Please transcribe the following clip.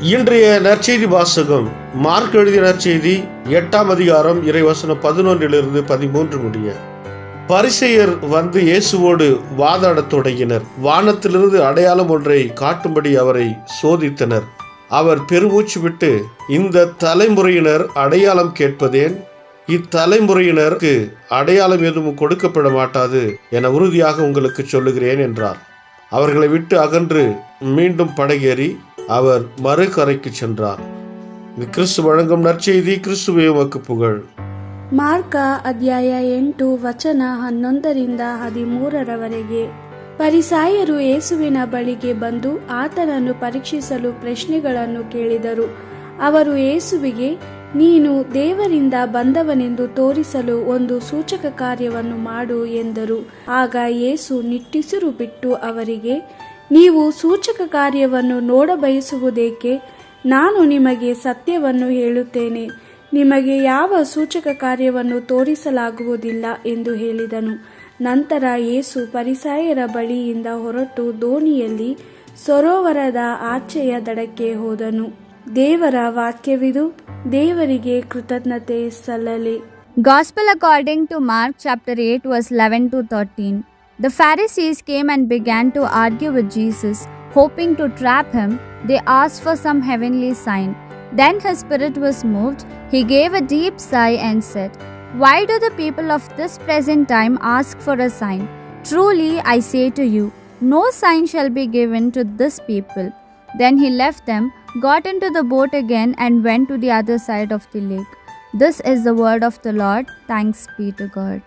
இன்றைய நற்செய்தி வாசகம் மார்க் எழுதிய நற்செய்தி 8ஆம் அதிகாரம் இறைவசனம் 11-13 முடிய. பரிசேயர் வந்து இயேசுவோடு வாதாடத் தொடங்கினர். வானத்திலிருந்து அடையாளம் ஒன்றை காட்டும்படி அவரை சோதித்தனர். அவர் பெருமூச்சு விட்டு, இந்த தலைமுறையினர் அடையாளம் கேட்பதேன்? இத்தலைமுறையினருக்கு அடையாளம் எதுவும் கொடுக்கப்பட மாட்டாது என உறுதியாக உங்களுக்கு சொல்லுகிறேன் என்றார். அவர்களை விட்டு அகன்று மீண்டும் படகேறி அவர் மறுகரைக்கு சென்றார். கிறிஸ்து வழங்கும் நற்செய்தி. கிறிஸ்துவே உமக்கு புகழ். ಮಾರ್ಕ ಅಧ್ಯಾಯ 8 ವಚನ 11-13 ಪರಿಸಾಯರು ಯೇಸುವಿನ ಬಳಿಗೆ ಬಂದು ಆತನನ್ನು ಪರೀಕ್ಷಿಸಲು ಪ್ರಶ್ನೆಗಳನ್ನು ಕೇಳಿದರು. ಅವರು ಯೇಸುವಿಗೆ, ನೀನು ದೇವರಿಂದ ಬಂದವನೆಂದು ತೋರಿಸಲು ಒಂದು ಸೂಚಕ ಕಾರ್ಯವನ್ನು ಮಾಡು ಎಂದರು. ಆಗ ಯೇಸು ನಿಟ್ಟುಸಿರು ಬಿಟ್ಟು ಅವರಿಗೆ, ನೀವು ಸೂಚಕ ಕಾರ್ಯವನ್ನು ನೋಡಬಯಸುವುದೇಕೆ? ನಾನು ನಿಮಗೆ ಸತ್ಯವನ್ನು ಹೇಳುತ್ತೇನೆ, ನಿಮಗೆ ಯಾವ ಸೂಚಕ ಕಾರ್ಯವನ್ನು ತೋರಿಸಲಾಗುವುದಿಲ್ಲ ಎಂದು ಹೇಳಿದನು. ನಂತರ ಯೇಸು ಪರಿಸಾಯರ ಬಳಿಯಿಂದ ಹೊರಟು ದೋಣಿಯಲ್ಲಿ ಸರೋವರದ ಆಚೆಯ ದಡಕ್ಕೆ ಹೋದನು. ದೇವರ ವಾಕ್ಯವಿದು. ದೇವರಿಗೆ ಕೃತಜ್ಞತೆ ಸಲ್ಲಲಿ. Gospel according to Mark chapter 8 verse 11-13. The Pharisees came and began to argue with Jesus, hoping to trap him. They asked for some heavenly sign. Then his spirit was moved. He gave a deep sigh and said, "Why do the people of this present time ask for a sign? Truly I say to you, no sign shall be given to this people." Then he left them, got into the boat again, and went to the other side of the lake. This is the word of the Lord. Thanks be to God.